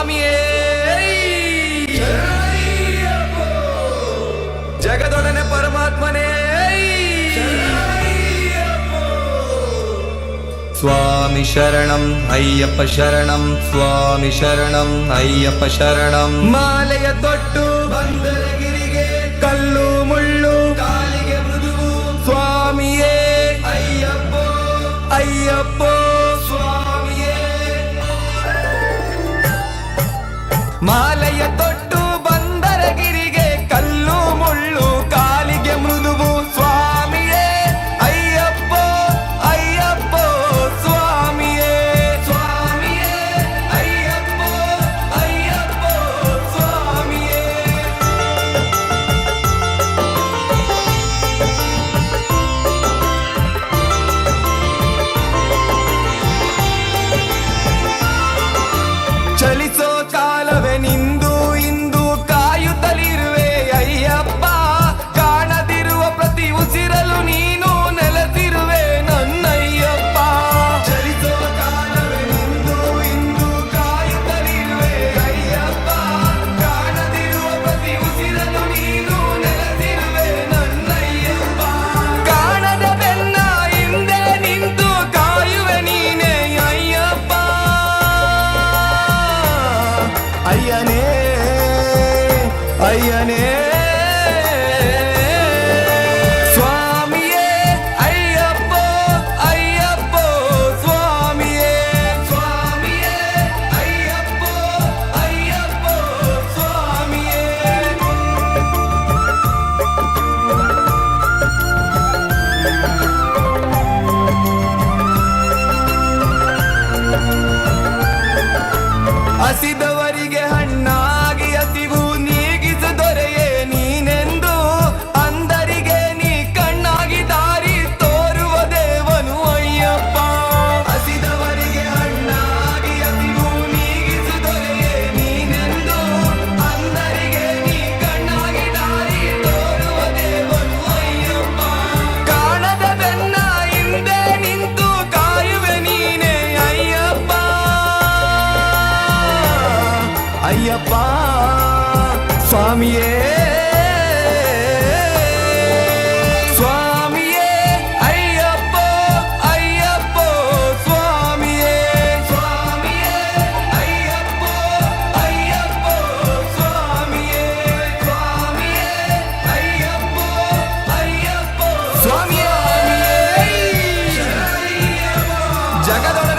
ಸ್ವಾಮಿಯೇ ಜಗದೊಡನೆ ಪರಮಾತ್ಮನೇ ಸ್ವಾಮಿ ಶರಣಂ ಅಯ್ಯಪ್ಪ ಶರಣಂ ಸ್ವಾಮಿ ಶರಣಂ ಅಯ್ಯಪ್ಪ ಶರಣಂ ಮಾಲೆಯ ತೊಟ್ಟು ಬಂದರಗಿರಿಗೆ ಕಲ್ಲು ಮುಳ್ಳು ಕಾಲಿಗೆ ಮೃದುವು ಸ್ವಾಮಿಯೇ ಅಯ್ಯಪ್ಪ ಅಯ್ಯಪ್ಪ ಸ್ವಾಮಿಯೇ ಮಾಲೆಯ ತೊಟ್ಟು ಬಂದರಗಿರಿಗೆ ಕಲ್ಲು ಮುಳ್ಳು ಕಾಲಿಗೆ ಮೃದುವು ಸ್ವಾಮಿಯೇ ಅಯ್ಯಪ್ಪ ಅಯ್ಯಪ್ಪ ಸ್ವಾಮಿಯೇ ಸ್ವಾಮಿಯೇ ಅಯ್ಯಪ್ಪ ಅಯ್ಯಪ್ಪ ಸ್ವಾಮಿಯೇ ಚಲಿಸೋ ಕಾಲವೇ ನಿಂದು ಇಂದು ಕಾಯುತ್ತಲಿರುವೆ ಅಯ್ಯಪ್ಪ ಕಾಣದಿರುವ ಪ್ರತಿ ಉಸಿರಲು ನೀನು ನೆಲೆಸಿರುವೆ ನನ್ನಯ್ಯಪ್ಪ ಚಲಿಸೋ ಕಾಲವೇ ನಿಂದು ಇಂದು ಕಾಯುತ್ತಲಿರುವೆ ಅಯ್ಯಪ್ಪ ಕಾಣದಿರುವ ಪ್ರತಿ ಉಸಿರಲು ನೀನು ನೆಲೆಸಿರುವೆ ನನ್ನಯ್ಯಪ್ಪ ಕಾಣದ ಬೆನ್ನ ಹಿಂದೆ ನಿಂತು ಕಾಯುವೆ ನೀನೇ ಅಯ್ಯಪ್ಪ ಅಯ್ಯನೇ ಅಯ್ಯನೇ ಸ್ವಾಮಿಯೇ ಅಯ್ಯಪ್ಪ ಅಯ್ಯಪ್ಪ ಸ್ವಾಮಿಯೇ ಸ್ವಾಮಿಯೇ ಅಯ್ಯಪ್ಪ ಅಯ್ಯಪ್ಪ ಸ್ವಾಮಿಯೇ ಹಸಿದವರಿಗೆ ಹಣ್ಣಾಗಿ ಹಸಿವು ನೀಗಿಸು ದೊರೆಯೇ ನೀನೆಂದು ಅಂದರಿಗೆ ನೀ ಕಣ್ಣಾಗಿ ದಾರಿ ತೋರುವ ದೇವನು ಅಯ್ಯಪ್ಪ ಹಸಿದವರಿಗೆ ಹಣ್ಣಾಗಿ ಹಸಿವು ನೀಗಿಸು ದೊರೆಯೇ ನೀನೆಂದು ಅಂದರಿಗೆ ನೀ ಕಣ್ಣಾಗಿ ದಾರಿ ತೋರುವ ದೇವನು ಅಯ್ಯಪ್ಪ ಕಾಣದ ಬೆನ್ನ ಹಿಂದೆ ನಿಂತು ಕಾಯುವೆ ನೀನೇ ಅಯ್ಯಪ್ಪ ಅಯ್ಯಪ್ಪ ಸ್ವಾಮಿಯೇ ಸ್ವಾಮಿಯೇ ಅಯ್ಯಪ್ಪ ಅಯ್ಯಪ್ಪ ಸ್ವಾಮಿಯೇ ಸ್ವಾಮಿಯೇ ಅಯ್ಯಪ್ಪ ಅಯ್ಯಪ್ಪ ಸ್ವಾಮಿಯೇ ಸ್ವಾಮಿಯೇ ಅಯ್ಯಪ್ಪ ಅಯ್ಯಪ್ಪ ಸ್ವಾಮಿಯೇ ಜಗದೊಡ